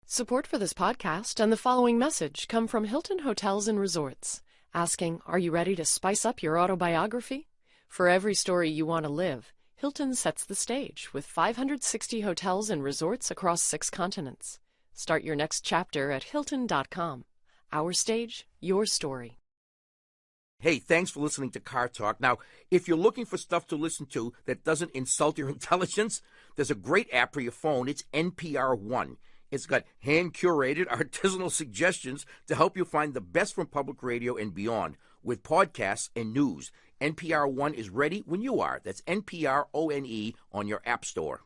Support for this podcast and the following message come from Hilton Hotels and Resorts, asking, are you ready to spice up your autobiography? For every story you want to live, Hilton sets the stage with 560 hotels and resorts across 6 continents. Start your next chapter at Hilton.com. Our stage, your story. Hey, thanks for listening to Car Talk. Now, if you're looking for stuff to listen to that doesn't insult your intelligence, there's a great app for your phone. It's NPR One. It's got hand-curated artisanal suggestions to help you find the best from public radio and beyond, with podcasts and news. NPR One is ready when you are. That's NPR ONE on your app store.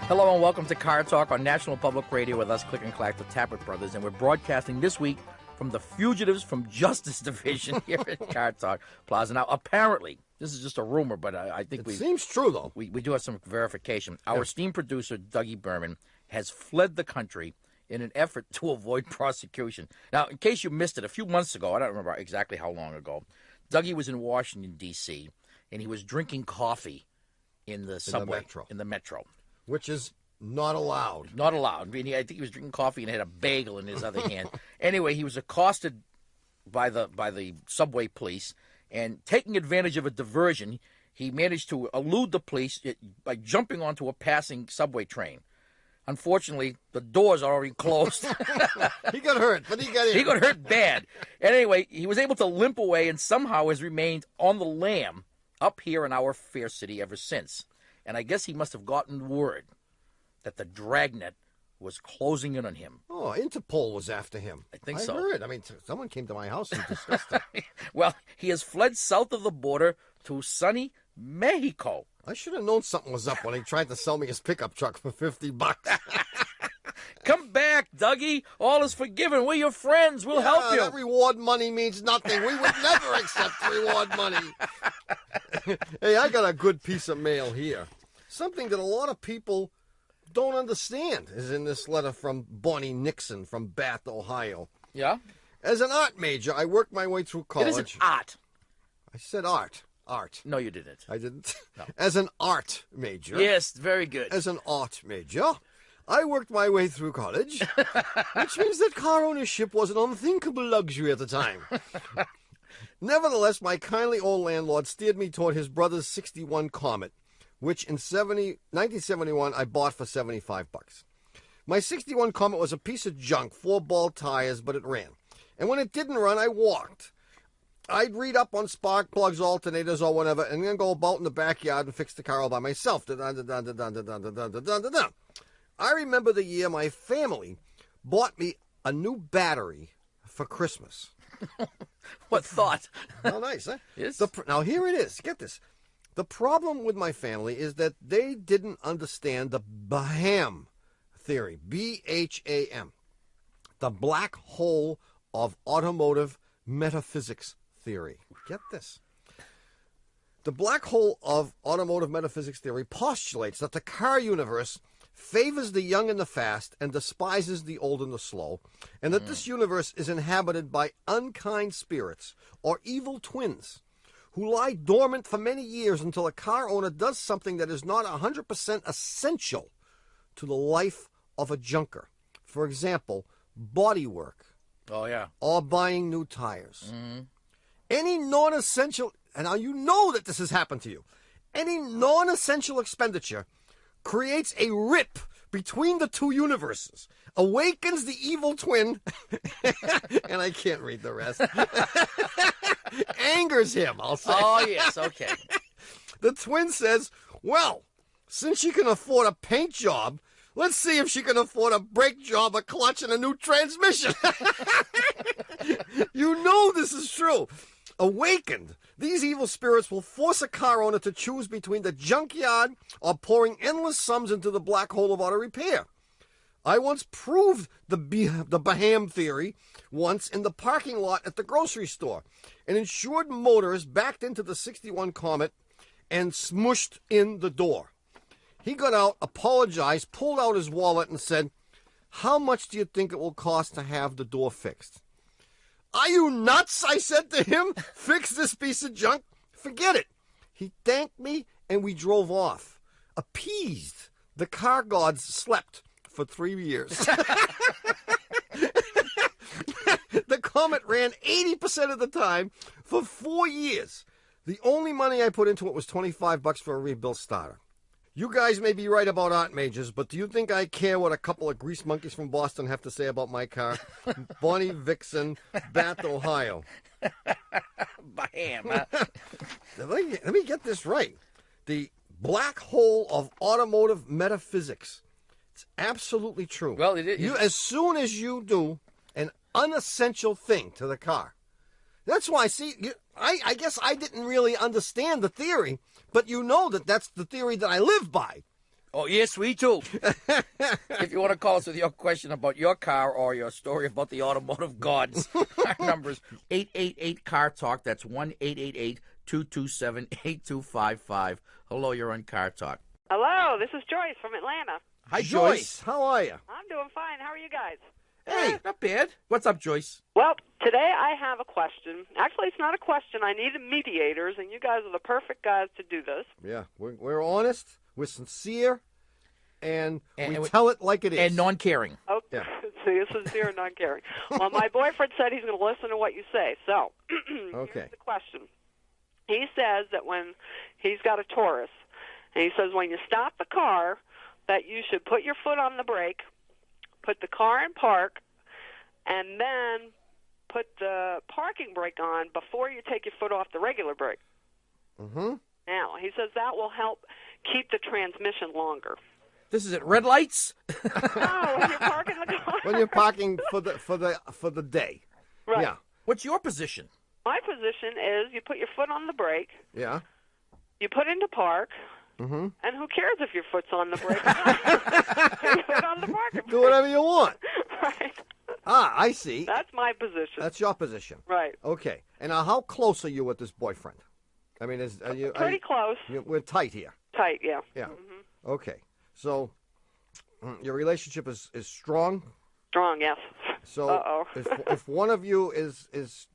Hello and welcome to Car Talk on National Public Radio with us, Click and Clack, the Tappert Brothers, and we're broadcasting this week from the Fugitives from Justice Division here at Car Talk Plaza. Now, apparently, this is just a rumor, but I think it seems true, though. We do have some verification. Our esteemed producer, Dougie Berman, has fled the country in an effort to avoid prosecution. Now, in case you missed it, a few months ago, I don't remember exactly how long ago, Dougie was in Washington, D.C., and he was drinking coffee in the subway. In the metro. Which is not allowed. Not allowed. I mean, I think he was drinking coffee and had a bagel in his other hand. Anyway, he was accosted by the subway police, and taking advantage of a diversion, he managed to elude the police by jumping onto a passing subway train. Unfortunately, the doors are already closed. He got hurt, but he got in. He got hurt bad. Anyway, he was able to limp away and somehow has remained on the lam up here in our fair city ever since. And I guess he must have gotten word that the dragnet was closing in on him. Oh, Interpol was after him. I think so. I heard. I mean, someone came to my house and discussed it. Well, he has fled south of the border to sunny Mexico. I should have known something was up when he tried to sell me his pickup truck for $50. Come back, Dougie. All is forgiven. We're your friends. We'll help you. That reward money means nothing. We would never accept reward money. Hey, I got a good piece of mail here. Something that a lot of people don't understand is in this letter from Bonnie Nixon from Bath, Ohio. Yeah? As an art major, I worked my way through college. It isn't art. I said art. Art. No, you didn't. I didn't. No. As an art major. Yes, very good. As an art major, I worked my way through college, which means that car ownership was an unthinkable luxury at the time. Nevertheless, my kindly old landlord steered me toward his brother's 61 Comet, which in 1971 I bought for $75. My 61 Comet was a piece of junk, 4 ball tires, but it ran. And when it didn't run, I walked. I'd read up on spark plugs, alternators, or whatever, and then go about in the backyard and fix the car all by myself. I remember the year my family bought me a new battery for Christmas. What thought? How nice, huh? Yes. Now, here it is. Get this. The problem with my family is that they didn't understand the BHAM theory, B-H-A-M, the black hole of automotive metaphysics theory. Get this. The black hole of automotive metaphysics theory postulates that the car universe favors the young and the fast and despises the old and the slow, and that this universe is inhabited by unkind spirits or evil twins who lie dormant for many years until a car owner does something that is not 100% essential to the life of a junker. For example, body work. Oh, yeah. Or buying new tires. Mm-hmm. Any non-essential, and now you know that this has happened to you, any non-essential expenditure creates a rip between the two universes, awakens the evil twin, and I can't read the rest, angers him, I'll say. Oh, yes, okay. The twin says, well, since she can afford a paint job, let's see if she can afford a brake job, a clutch, and a new transmission. You know this is true. Awakened, these evil spirits will force a car owner to choose between the junkyard or pouring endless sums into the black hole of auto repair. I once proved the BHAM theory once in the parking lot at the grocery store. An insured motorist backed into the 61 Comet and smushed in the door. He got out, apologized, pulled out his wallet, and said, how much do you think it will cost to have the door fixed? Are you nuts? I said to him. Fix this piece of junk? Forget it. He thanked me, and we drove off. Appeased, the car gods slept for 3 years. The Comet ran 80% of the time for 4 years. The only money I put into it was $25 for a rebuilt starter. You guys may be right about art majors, but do you think I care what a couple of grease monkeys from Boston have to say about my car? Bonnie Vixen, Bath, Ohio. Bam. Let me get this right. The black hole of automotive metaphysics. It's absolutely true. Well, it is. As soon as you do an unessential thing to the car. That's why, see, I guess I didn't really understand the theory, but you know that that's the theory that I live by. Oh, yes, we too. If you want to call us with your question about your car or your story about the automotive gods, our number is 888-CAR-TALK. That's 1-888-227-8255. Hello, you're on Car Talk. Hello, this is Joyce from Atlanta. Hi, Joyce. How are you? I'm doing fine. How are you guys? Hey, not bad. What's up, Joyce? Well, today I have a question. Actually, it's not a question. I need mediators, and you guys are the perfect guys to do this. Yeah, we're honest, we're sincere, and we tell it like it is. And non-caring. Okay, Yeah. so you're sincere and non-caring. Well, my boyfriend said he's going to listen to what you say. So, Okay. Here's the question. He says that when he's got a Taurus, and he says when you stop the car, that you should put your foot on the brake, put the car in park, and then put the parking brake on before you take your foot off the regular brake. Mm-hmm. Now, he says that will help keep the transmission longer. This is at red lights? Oh, when you're parking the car. When you're parking for the day. Right. Yeah. What's your position? My position is you put your foot on the brake, Yeah. you put into park, Mm-hmm. and who cares if your foot's on the brake or not? You put on the parking brake. Do whatever you want. Right. Ah, I see. That's my position. That's your position. Right. Okay. And now, how close are you with this boyfriend? I mean, are you Pretty close. We're tight here. Tight, yeah. Yeah. Mm-hmm. Okay. So, your relationship is strong. Strong, yes. So, Uh-oh. if one of you is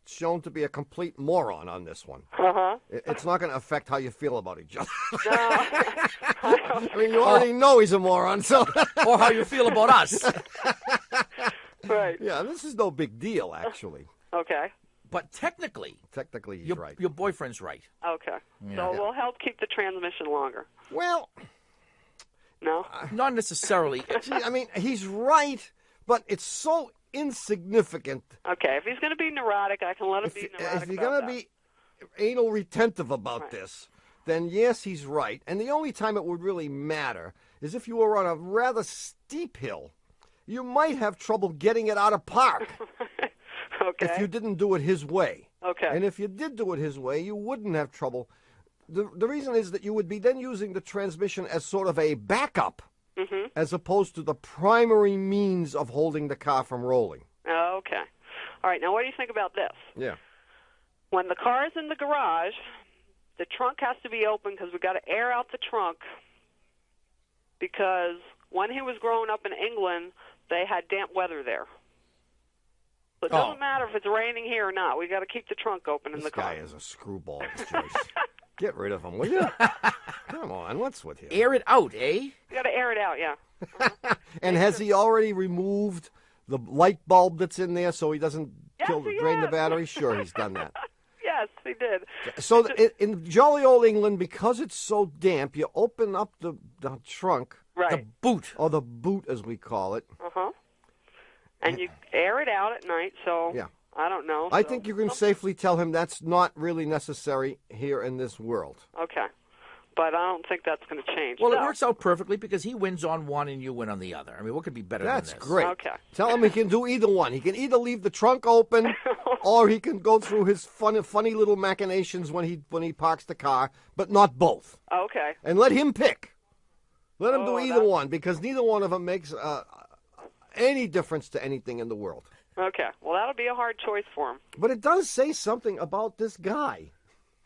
shown to be a complete moron on this one, Uh-huh. it's not going to affect how you feel about each other. No. I mean, you already know he's a moron, so Or how you feel about us. Right. yeah, this is no big deal, actually. Okay. But technically, Technically, he's right. your boyfriend's right. Okay. So we'll help keep the transmission longer. Well, No? Not necessarily. see, I mean, he's right, but it's so insignificant. Okay. If he's going to be neurotic, I can let him be neurotic. If you're about going to that. be anal retentive about Right. this, then yes, he's right. And the only time it would really matter is if you were on a rather steep hill. You might have trouble getting it out of park Okay. if you didn't do it his way. Okay. And if you did do it his way, you wouldn't have trouble. The reason is that you would be then using the transmission as sort of a backup as opposed to the primary means of holding the car from rolling. Okay. All right. Now, what do you think about this? Yeah. When the car's in the garage, the trunk has to be open because we've got to air out the trunk because when he was growing up in England, they had damp weather there. So it doesn't matter if it's raining here or not. We've got to keep the trunk open in This the car. guy is a screwball, Joyce. Get rid of him, will you? Come on, what's with you? Air it out, eh? You got to air it out, yeah. And has he already removed the light bulb that's in there so he doesn't Yes, he drain the has. battery? Sure, he's done that. Yes, he did. So in jolly old England, because it's so damp, you open up the trunk, Right. The boot. or the boot as we call it. Uh-huh. And you air it out at night, so Yeah. I don't know. I so- think you can safely tell him that's not really necessary here in this world. Okay. But I don't think that's going to change. Well, it No. works out perfectly because he wins on one and you win on the other. I mean, what could be better That's than this? great. Okay. Tell him he can do either one. He can either leave the trunk open, or he can go through his funny little machinations when he parks the car, but not both. Okay. And let him pick. Let him do Oh, either that's- one, because neither one of them makes any difference to anything in the world. Okay. Well, that'll be a hard choice for him. But it does say something about this guy,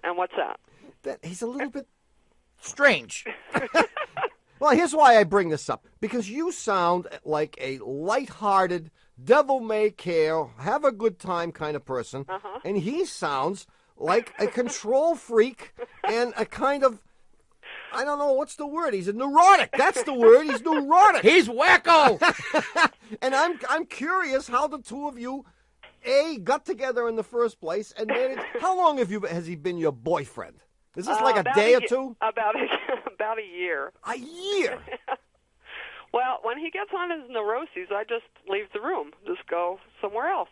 And what's that? that he's a little bit. Strange. Well, here's why I bring this up. Because you sound like a light-hearted, devil-may-care, have a good time kind of person. And he sounds like a control freak and a kind of, I don't know, what's the word? He's a neurotic. That's the word. He's neurotic. He's wacko. And I'm curious how the two of you, got together in the first place, and then how long has he been your boyfriend? Is this like a day or two? About a year. A year? Well, when he gets on his neuroses, I just leave the room, just go somewhere else.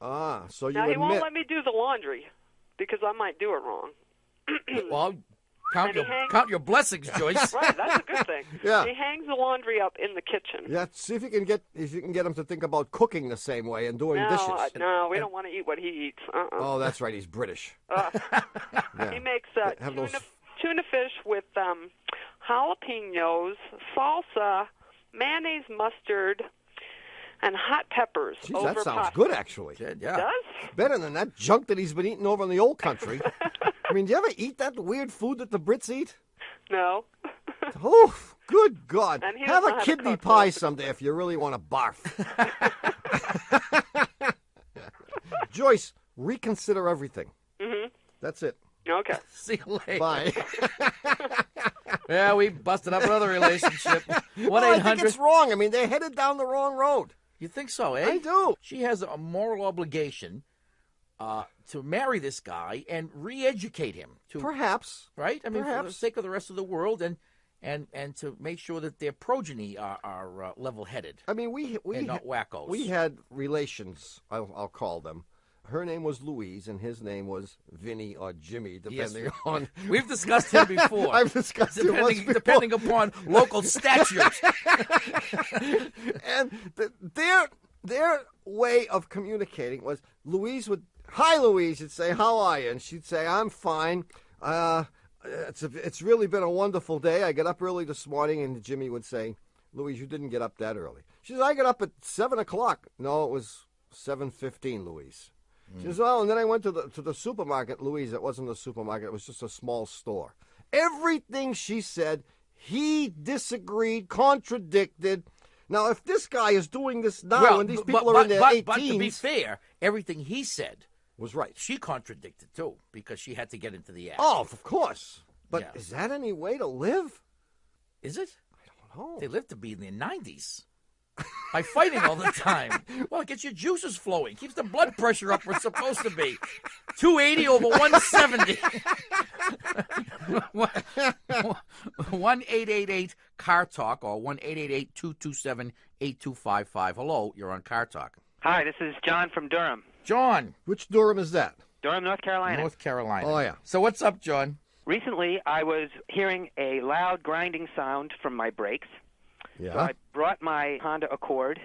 Ah, so you now, admit. he won't let me do the laundry because I might do it wrong. Well, count your blessings, Joyce. Right, that's a good thing. Yeah. He hangs the laundry up in the kitchen. Yeah, see if you can get him to think about cooking the same way and doing dishes. No, we don't want to eat what he eats. Oh, that's right. He's British. Yeah. He makes tuna fish with jalapenos, salsa, mayonnaise, mustard, and hot peppers. Jeez, over that sounds pasta. good, actually. Yeah. Does? Better than that junk that he's been eating over in the old country. I mean, do you ever eat that weird food that the Brits eat? No. Oh, good God. And he Have doesn't a know how to kidney cook pie those. someday if you really want to barf. Joyce, reconsider everything. Mm-hmm. That's it. Okay. See you later. Bye. Yeah, we busted up another relationship. Well, I think it's wrong. I mean, they're headed down the wrong road. You think so, eh? I do. She has a moral obligation to marry this guy and re-educate him. Perhaps. Right? I mean, for the Perhaps. sake of the rest of the world and to make sure that their progeny are level-headed I mean, we and not wackos. We had relations, I'll call them. Her name was Louise, and his name was Vinny or Jimmy, depending on... We've discussed him before. I've discussed it once before. Depending upon local statutes. And their way of communicating was Louise would, "Hi, Louise," you'd say, "How are you?" And she'd say, "I'm fine. It's really been a wonderful day. I got up early this morning." And Jimmy would say, "Louise, you didn't get up that early." She said, "I got up at 7 o'clock. No, it was 7:15, Louise. She says, "Oh, and then I went to the supermarket." Louise, it wasn't a supermarket. It was just a small store. Everything she said, he disagreed, contradicted. Now, if this guy is doing this now and these people are in their 18s... But to be fair, everything he said was right. She contradicted, too, because she had to get into the act. Oh, of course. But Yeah. is that any way to live? Is it? I don't know. They lived to be in their 90s. By fighting all the time. Well, it gets your juices flowing. Keeps the blood pressure up where it's supposed to be. 280 over 170. 1-888-CAR-TALK or 1-888-227-8255. Hello, you're on Car Talk. Hi, this is John from Durham. John. Which Durham is that? Durham, North Carolina. North Carolina. Oh, yeah. So what's up, John? Recently, I was hearing a loud grinding sound from my brakes. Yeah. So I brought my Honda Accord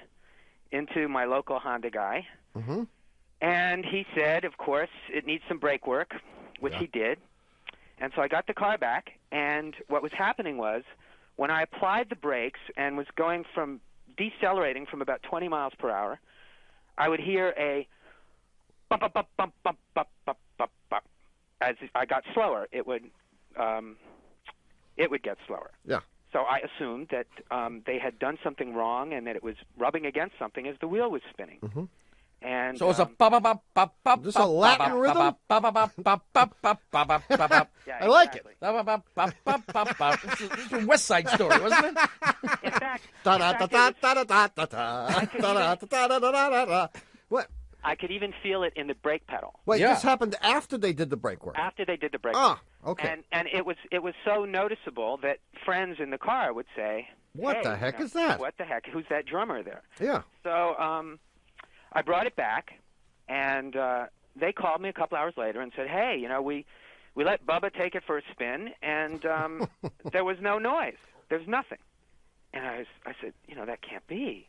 into my local Honda guy. Mm-hmm. And he said, of course, it needs some brake work, which he did. And so I got the car back, and what was happening was when I applied the brakes and was going from decelerating from about 20 miles per hour, I would hear a bump, bump, bump, bump, bump, bump, bump, bump, bump. As I got slower, it would get slower. Yeah. So I assumed that they had done something wrong and that it was rubbing against something as the wheel was spinning. Mm-hmm. And So it's a ba-ba-ba-ba-ba. This a Latin rhythm? Ba-ba-ba-ba-ba-ba-ba-ba. yeah, I like it. Ba-ba-ba-ba-ba-ba. This is a West Side Story, wasn't it? In fact, What? I could even feel it in the brake pedal Wait, Yeah. this happened after they did the brake work. after they did the brake. Ah, okay. And it was so noticeable that friends in the car would say, What "Hey, the heck you know, is that?" What the heck? Who's that drummer there?" Yeah. So I brought it back, and they called me a couple hours later and said, "Hey, you know, we let Bubba take it for a spin, and there was no noise. There's nothing." And I said, "You know, that can't be."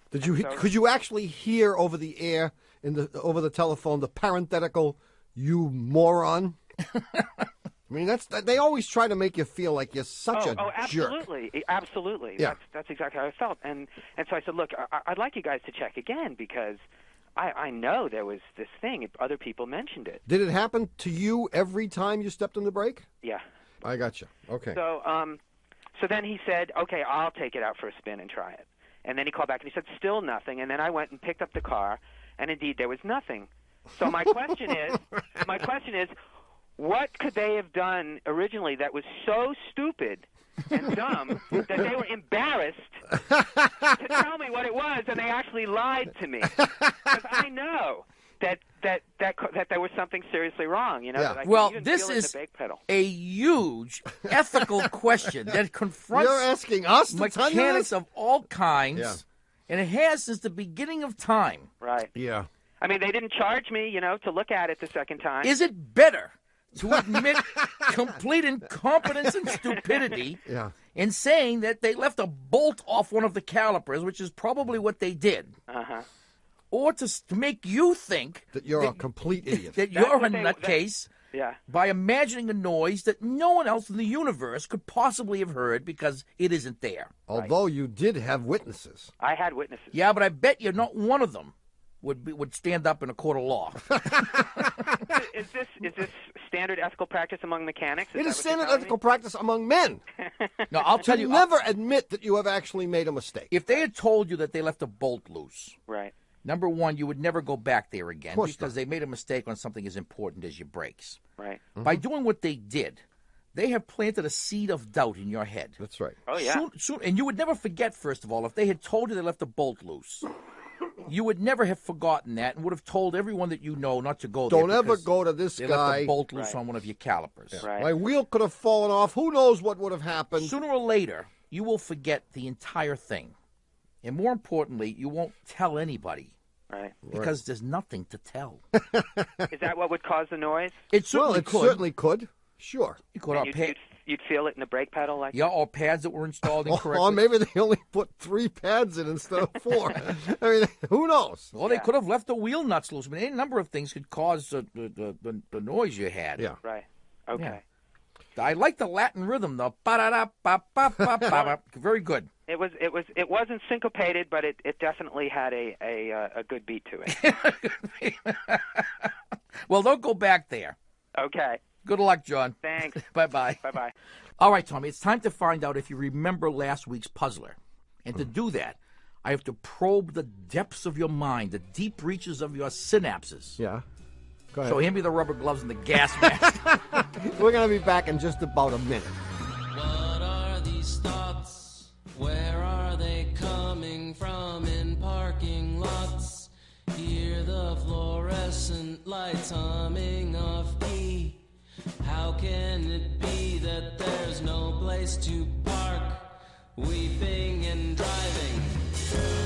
Could you actually hear over the air over the telephone the parenthetical "you moron"? I mean, they always try to make you feel like you're such a jerk. Absolutely. Yeah. That's exactly how I felt. And so I said, "Look, I'd like you guys to check again because I know there was this thing. Other people mentioned it." Did it happen to you every time you stepped on the brake? Yeah. I got you. Okay. So So then he said, okay, I'll take it out for a spin and try it. And then he called back and he said, still nothing. And then I went and picked up the car, and indeed there was nothing. So my question is, what could they have done originally that was so stupid and dumb that they were embarrassed to tell me what it was, and they actually lied to me? Because I know that there was something seriously wrong, you know. Yeah. That I Well, could even this feel it in is the brake pedal. a huge ethical question that confronts You're asking us to tell you mechanics this? of all kinds, Yeah. and it has since the beginning of time. Right. Yeah. I mean, they didn't charge me, you know, to look at it the second time. Is it better to admit complete incompetence and stupidity Yeah. in saying that they left a bolt off one of the calipers, which is probably what they did, Uh-huh. or to make you think That you're a complete idiot. that That's you're a what they- nutcase Yeah. by imagining a noise that no one else in the universe could possibly have heard because it isn't there? Although you did have witnesses. I had witnesses. Yeah, but I bet you not one of them would stand up in a court of law. Is this standard ethical practice among mechanics? It is that what you're standard telling me? ethical practice among men No, I'll tell to you. never admit that you have actually made a mistake. If they had told you that they left a bolt loose, Right. number one, you would never go back there again course because not. they made a mistake on something as important as your brakes. Right. By doing what they did, they have planted a seed of doubt in your head. That's right. Oh, yeah. Soon, and you would never forget, first of all, if they had told you they left a bolt loose. You would never have forgotten that and would have told everyone that you know not to go there. Don't ever because go to this they left guy. a bolt loose Right. on one of your calipers. Right. My wheel could have fallen off. Who knows what would have happened? Sooner or later, you will forget the entire thing. And more importantly, you won't tell anybody Right. because there's nothing to tell. Is that what would cause the noise? It certainly Well, it could. certainly could. Sure. You could And have you'd feel it in the brake pedal like yeah, or pads that were installed incorrectly. Or maybe they only put 3 pads in instead of 4. I mean, who knows? Well, they could have left the wheel nuts loose. I mean, any number of things could cause the noise you had. Yeah. Right. Okay. I like the Latin rhythm, though. Ba-da-da-ba-ba-ba-ba-ba. Very good. It wasn't syncopated, but it definitely had a good beat to it. Well, don't go back there. Okay. Good luck, John. Thanks. Bye-bye. Bye-bye. All right, Tommy, it's time to find out if you remember last week's puzzler. And to do that, I have to probe the depths of your mind, the deep reaches of your synapses. Yeah. Go ahead. So hand me the rubber gloves and the gas mask. We're going to be back in just about a minute. What are these thoughts? Where are they coming from in parking lots? Hear the fluorescent lights humming off key. How can it be that there's no place to park? Weeping and driving.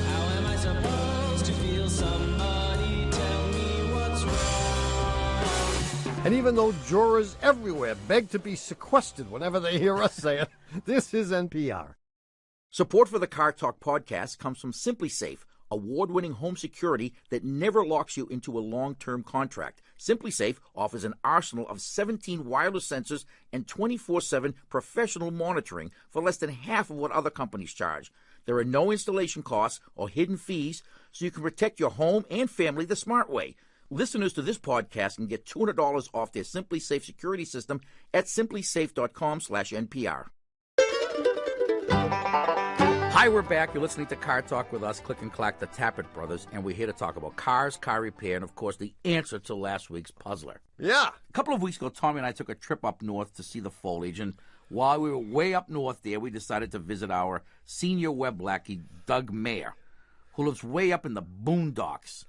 How am I supposed to feel? Somebody tell me what's wrong. And even though jurors everywhere beg to be sequestered whenever they hear us say it, this is NPR. Support for the Car Talk podcast comes from Simply Safe, award-winning home security that never locks you into a long-term contract. Simply Safe offers an arsenal of 17 wireless sensors and 24/7 professional monitoring for less than half of what other companies charge. There are no installation costs or hidden fees, so you can protect your home and family the smart way. Listeners to this podcast can get $200 off their Simply Safe security system at simplysafe.com/NPR. Hi, we're back. You're listening to Car Talk with us, Click and Clack, the Tappet Brothers, and we're here to talk about cars, car repair, and, of course, the answer to last week's puzzler. Yeah. A couple of weeks ago, Tommy and I took a trip up north to see the foliage, and while we were way up north there, we decided to visit our senior web lackey, Doug Mayer, who lives way up in the boondocks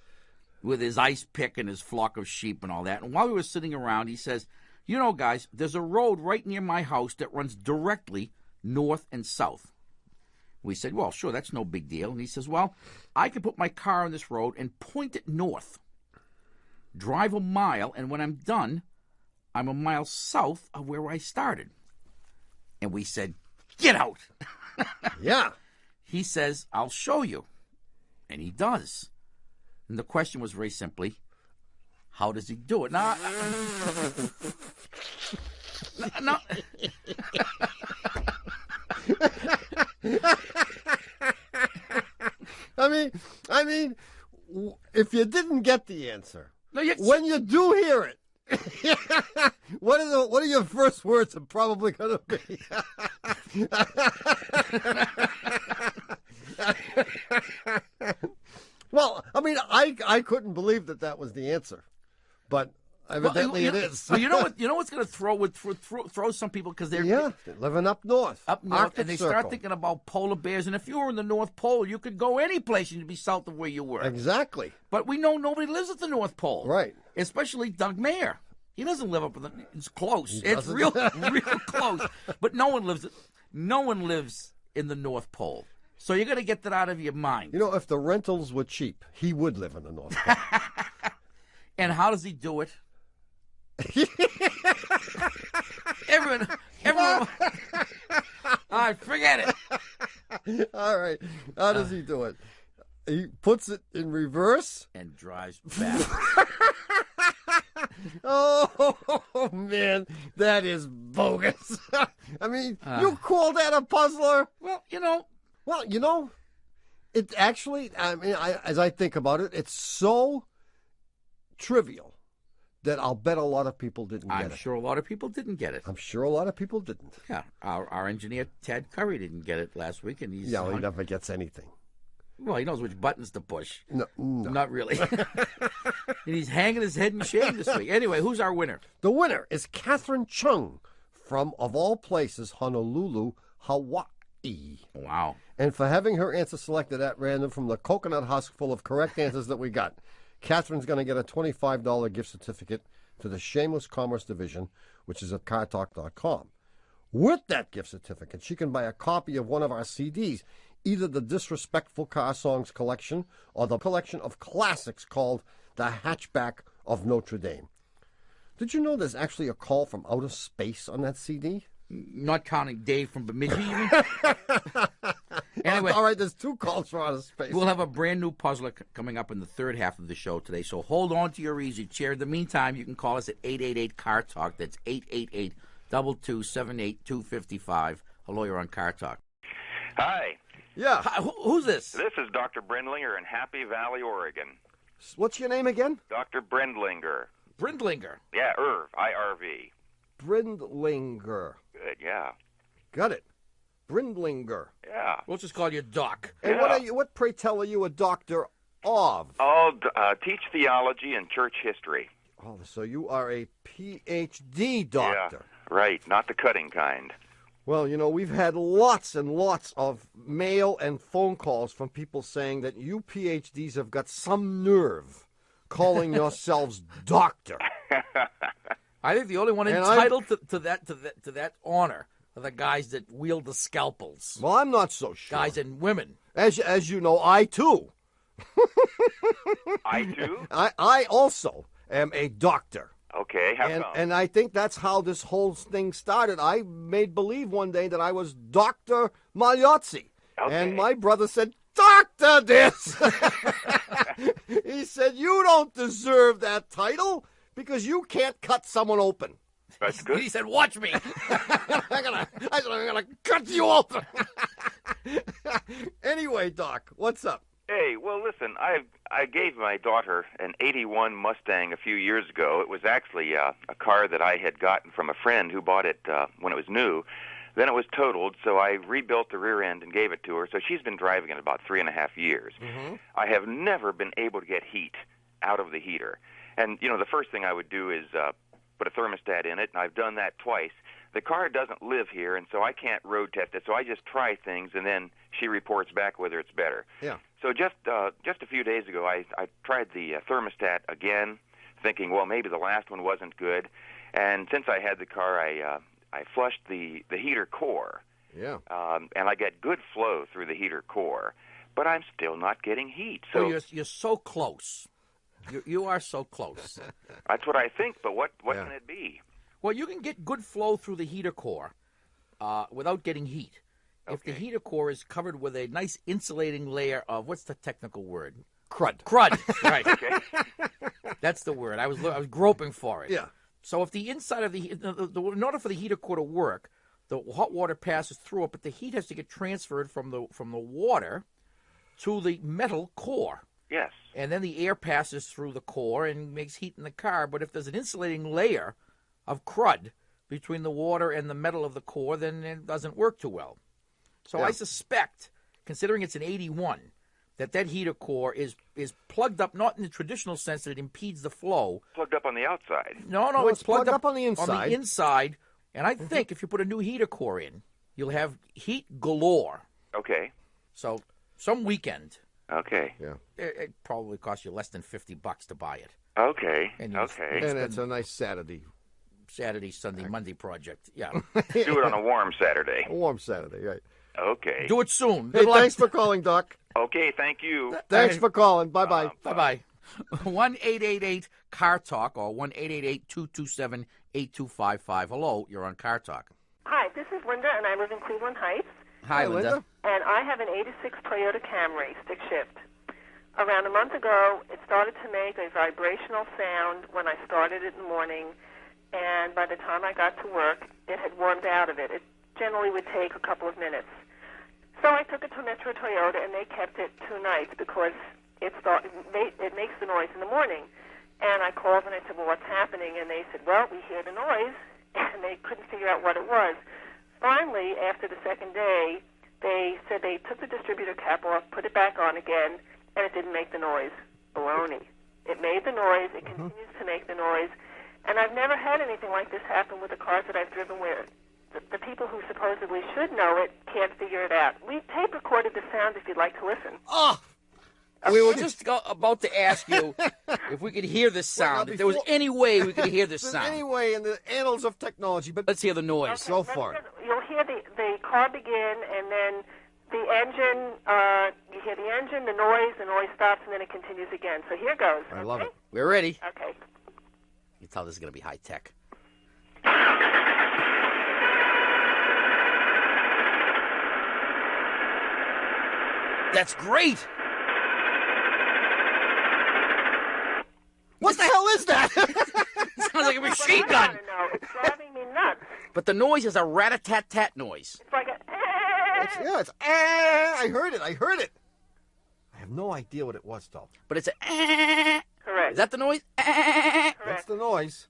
with his ice pick and his flock of sheep and all that. And while we were sitting around, he says, you know, guys, there's a road right near my house that runs directly north and south. We said, well, sure, that's no big deal. And he says, well, I can put my car on this road and point it north, drive a mile, and when I'm done, I'm a mile south of where I started. And we said, get out. Yeah. He says, I'll show you. And he does. And the question was very simply, how does he do it? Now, no. I mean, if you didn't get the answer, No, you, when you do hear it, what are your first words are probably going to be? Well, I mean, I couldn't believe that was the answer, but evidently it is. Well, you know what? You know what's going to throw some people because they're living up north. Arctic and they Circle. start thinking about polar bears. And if you were in the North Pole, you could go any place and you'd be south of where you were. Exactly. But we know nobody lives at the North Pole, right? Especially Doug Mayer. He doesn't live up in the. It's close. It's real close. But no one lives. No one lives in the North Pole. So you're going to get that out of your mind. You know, if the rentals were cheap, he would live in the North Pole. And how does he do it? everyone. All right, forget it. All right. How does he do it? He puts it in reverse and drives back. Oh, man, that is bogus. I mean, you call that a puzzler? Well, you know, it actually, I mean, as I think about it, it's so trivial that I'll bet a lot of people didn't get it. I'm sure a lot of people didn't get it. I'm sure a lot of people didn't. Yeah, our engineer, Ted Curry, didn't get it last week. And he never gets anything. Well, he knows which buttons to push. No. Not really. And he's hanging his head in shame this week. Anyway, who's our winner? The winner is Catherine Chung from, of all places, Honolulu, Hawaii. Wow. And for having her answer selected at random from the coconut husk full of correct answers that we got, Catherine's going to get a $25 gift certificate to the Shameless Commerce Division, which is at cartalk.com. With that gift certificate, she can buy a copy of one of our CDs, either the Disrespectful Car Songs collection or the collection of classics called The Hatchback of Notre Dame. Did you know there's actually a call from outer space on that CD? Not counting Dave from Bemidji, you mean? Anyway, all right, there's two calls from outer space. We'll have a brand new puzzler coming up in the third half of the show today, so hold on to your easy chair. In the meantime, you can call us at 888-CAR-TALK. That's 888-227-8255. Hello, you're on Car Talk. Hi. Yeah. Hi, who's this? This is Dr. Brindlinger in Happy Valley, Oregon. What's your name again? Dr. Brindlinger. Brindlinger. Yeah, I-R-V. Brindlinger. Good, yeah. Got it. Brindlinger. Yeah. We'll just call you Doc. And what, pray tell, are you a doctor of? Oh, teach theology and church history. Oh, so you are a Ph.D. doctor. Yeah, right. Not the cutting kind. Well, you know, we've had lots and lots of mail and phone calls from people saying that you PhDs have got some nerve calling yourselves doctor. I think the only one entitled to that honor are the guys that wield the scalpels. Well, I'm not so sure. Guys and women. As you know, I too. I too? I also am a doctor. Okay, how come? And I think that's how this whole thing started. I made believe one day that I was Dr. Magliozzi. Okay. And my brother said, Doctor this! He said, you don't deserve that title because you can't cut someone open. That's good. He said, watch me. I'm gonna cut you open. Anyway, Doc, what's up? Hey, well, listen, I gave my daughter an 81 Mustang a few years ago. It was actually a car that I had gotten from a friend who bought it when it was new. Then it was totaled, so I rebuilt the rear end and gave it to her. So she's been driving it about 3.5 years. Mm-hmm. I have never been able to get heat out of the heater. And, you know, the first thing I would do is put a thermostat in it, and I've done that twice. The car doesn't live here, and so I can't road test it. So I just try things, and then she reports back whether it's better. Yeah. So just a few days ago, I tried the thermostat again, thinking, well, maybe the last one wasn't good. And since I had the car, I flushed the heater core. Yeah. And I get good flow through the heater core, but I'm still not getting heat. So you're so close. You are so close. That's what I think, but what can it be? Well, you can get good flow through the heater core without getting heat. Okay. If the heater core is covered with a nice insulating layer of, what's the technical word? Crud. Right. Okay. That's the word. I was groping for it. Yeah. So if the inside of in order for the heater core to work, the hot water passes through it, but the heat has to get transferred from the water to the metal core. Yes. And then the air passes through the core and makes heat in the car. But if there's an insulating layer of crud between the water and the metal of the core, then it doesn't work too well. So Yeah. I suspect, considering it's an 81, that heater core is plugged up, not in the traditional sense that it impedes the flow. Plugged up on the outside. No, No, it's plugged up on the inside. On the inside, and I think if you put a new heater core in, you'll have heat galore. Okay. So some weekend, Okay. Yeah. it probably costs you less than $50 to buy it. Okay. And you Okay. And it's a nice Saturday. Saturday, Sunday, Monday project. Yeah. Do it on a warm Saturday. A warm Saturday, right. Okay. Do it soon. Hey, Good luck. thanks for calling, Doc. Okay, thank you. Thanks for calling. Bye-bye. Bye-bye. 1-888-CAR Talk or 1-888-227-8255. Hello, you're on Car Talk. Hi, this is Linda, and I live in Cleveland Heights. Hi, Linda. And I have an 86 Toyota Camry, stick shift. Around a month ago, it started to make a vibrational sound when I started it in the morning, and by the time I got to work, it had warmed out of it. It generally would take a couple of minutes. So I took it to Metro Toyota, and they kept it 2 nights because it makes the noise in the morning. And I called and I said, well, what's happening? And they said, well, we hear the noise, and they couldn't figure out what it was. Finally, after the second day, they said they took the distributor cap off, put it back on again, and it didn't make the noise. Baloney. It made the noise. It continues to make the noise. And I've never had anything like this happen with the cars that I've driven where the people who supposedly should know it can't figure it out. We tape recorded the sound if you'd like to listen. Oh! We were just about to ask you if we could hear this sound. If there was any way we could hear this sound. Any way in the annals of technology, but Let's hear the noise. so far. You'll hear the car begin, and then the engine, you hear the engine, the noise stops, and then it continues again. So here goes. I love it. We're ready. Okay. You tell this is going to be high tech. That's great. What the hell is that? Sounds like a machine I gun. don't know. It's driving me nuts. But the noise is a rat-a-tat-tat noise. It's like a... I heard it. I have no idea what it was, though. But it's a... Correct. Is that the noise? That's the noise.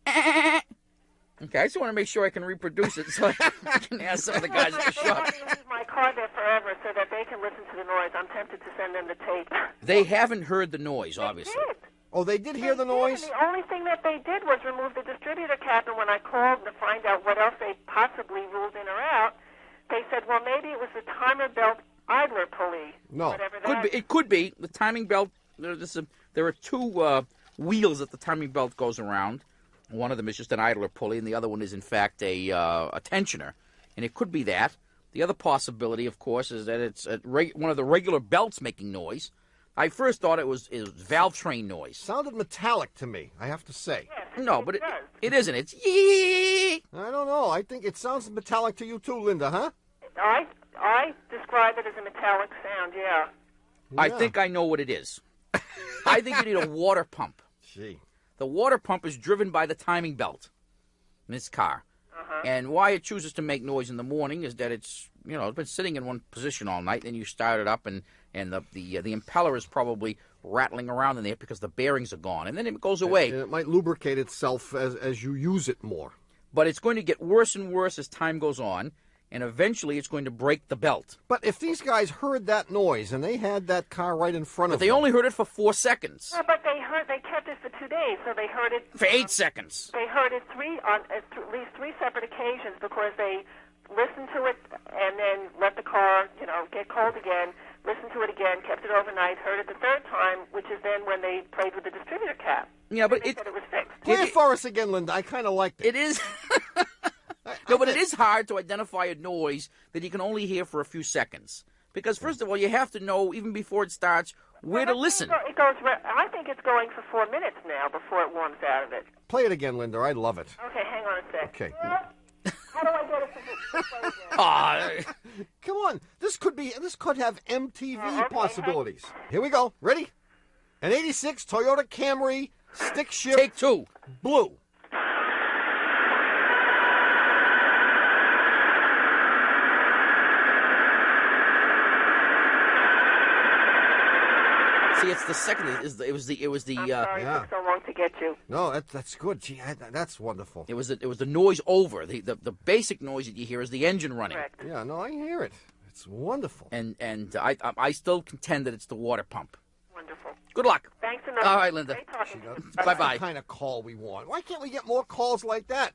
Okay, I just want to make sure I can reproduce it so I can ask some of the guys at the They shop. want me to leave my car there forever so that they can listen to the noise. I'm tempted to send them the tape. They haven't heard the noise, obviously. They did. Oh, they did hear the They did, noise? and the only thing that they did was remove the distributor cap, and when I called to find out what else they possibly ruled in or out, they said, well, maybe it was the timer belt idler pulley. No. Whatever Could that be. It could be. The timing belt, there are two wheels that the timing belt goes around. One of them is just an idler pulley, and the other one is, in fact, a tensioner. And it could be that. The other possibility, of course, is that it's one of the regular belts making noise. I first thought it was valve train noise. Sounded metallic to me, I have to say. Yes, No, but does. it isn't. It's yee. I don't know. I think it sounds metallic to you too, Linda, huh? I describe it as a metallic sound, yeah. I Yeah. think I know what it is. I think you need a water pump. Gee. The water pump is driven by the timing belt in this car. And why it chooses to make noise in the morning is that it's been sitting in one position all night. Then you start it up, and the impeller is probably rattling around in there because the bearings are gone, and then it goes away. And it might lubricate itself as you use it more. But it's going to get worse and worse as time goes on, and eventually it's going to break the belt. But if these guys heard that noise and they had that car right in front But of they them, only heard it for 4 seconds. No, but they kept it for 2 days, so they heard it... For 8 seconds. They heard it on at least 3 separate occasions because they listened to it and then let the car, get cold again, listened to it again, kept it overnight, heard it the third time, which is then when they played with the distributor cap. Yeah, but they said it was fixed. play it for us again, Linda. I kind of liked it. It is. No, but it is hard to identify a noise that you can only hear for a few seconds. Because, first of all, you have to know, even before it starts, where to listen. I think it's going for 4 minutes now before it warms out of it. Play it again, Linda. I love it. Okay, hang on a sec. Okay. How do I get it to play again? Ah, Come on. This could have MTV okay. possibilities. Here we go. Ready? An 86 Toyota Camry stick shift take 2. blue. Actually, it's the second. It was the. I'm sorry it took so long to get you. No, that's good. Gee, that's wonderful. It was the noise over. The basic noise that you hear is the engine running. Correct. Yeah, no, I hear it. It's wonderful. And I still contend that it's the water pump. Wonderful. Good luck. Thanks enough. All right, Linda. Great talking to you. Bye That's bye. the kind of call we want. Why can't we get more calls like that?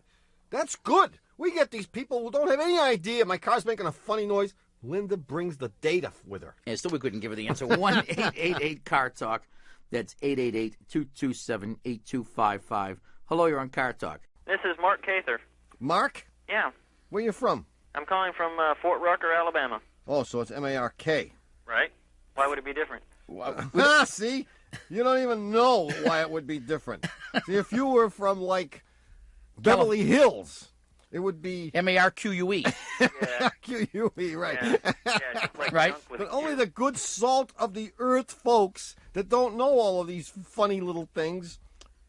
That's good. We get these people who don't have any idea my car's making a funny noise. Linda brings the data with her. And still we couldn't give her the answer. 1-888-CAR-TALK. That's 888-227-8255. Hello, you're on Car Talk. This is Mark Cather. Mark, Yeah, where you from? I'm calling from Fort Rucker, Alabama. Oh, so it's M-A-R-K. Right? Why would it be different? See? You don't even know why it would be different. See, if you were from, like, Beverly Hills, it would be M-A-R-Q-U-E. Yeah, Q-U-E, right. yeah, just like Right. junk with But a only Q. the good salt of the earth folks that don't know all of these funny little things,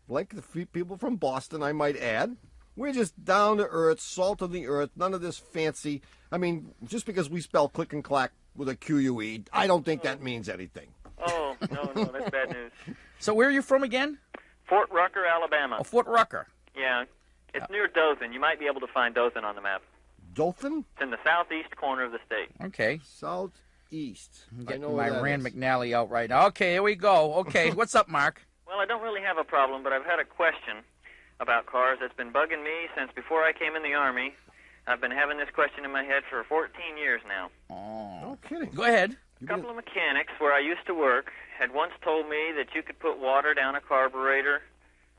like the people from Boston, I might add. We're just down to earth, salt of the earth, none of this fancy. I mean, just because we spell click and clack with a Q-U-E, I don't think that means anything. Oh, no, that's bad news. So where are you from again? Fort Rucker, Alabama. Oh, Fort Rucker. Yeah, it's near Dothan. You might be able to find Dothan on the map. Dothan? It's in the southeast corner of the state. Okay. Southeast. I'm I getting know my where that Rand is. McNally out right now. Okay, here we go. Okay, what's up, Mark? Well, I don't really have a problem, but I've had a question about cars that's been bugging me since before I came in the Army. I've been having this question in my head for 14 years now. No kidding. Go ahead. A couple of mechanics where I used to work had once told me that you could put water down a carburetor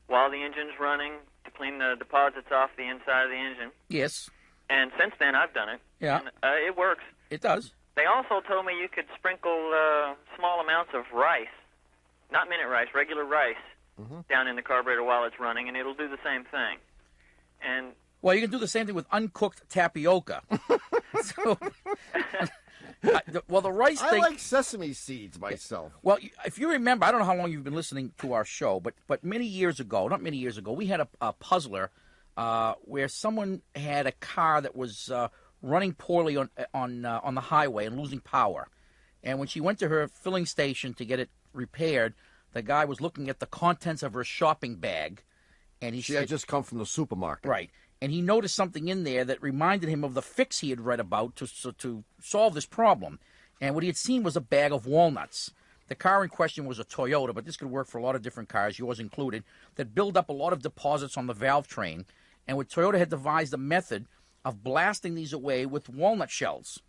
while the engine's running to clean the deposits off the inside of the engine. Yes, And since then, I've done it. Yeah. And, it works. it does. They also told me you could sprinkle small amounts of rice, not minute rice, regular rice, down in the carburetor while it's running, and it'll do the same thing. And Well, you can do the same thing with uncooked tapioca. So, the rice I thing. like sesame seeds myself. Well, if you remember, I don't know how long you've been listening to our show, but many years ago, not many years ago, we had a puzzler where someone had a car that was running poorly on the highway and losing power. And when she went to her filling station to get it repaired, the guy was looking at the contents of her shopping bag, and She had just come from the supermarket. right. And he noticed something in there that reminded him of the fix he had read about to solve this problem. And what he had seen was a bag of walnuts. The car in question was a Toyota, but this could work for a lot of different cars, yours included, that build up a lot of deposits on the valve train. And what Toyota had devised a method of blasting these away with walnut shells.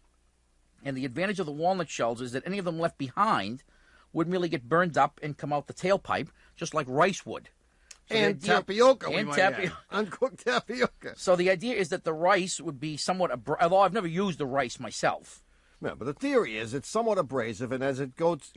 And the advantage of the walnut shells is that any of them left behind would merely get burned up and come out the tailpipe, just like rice would. So And the idea- tapioca, we and might tapioca. add. Uncooked tapioca. So the idea is that the rice would be somewhat, although I've never used the rice myself. Yeah, but the theory is it's somewhat abrasive, and as it goes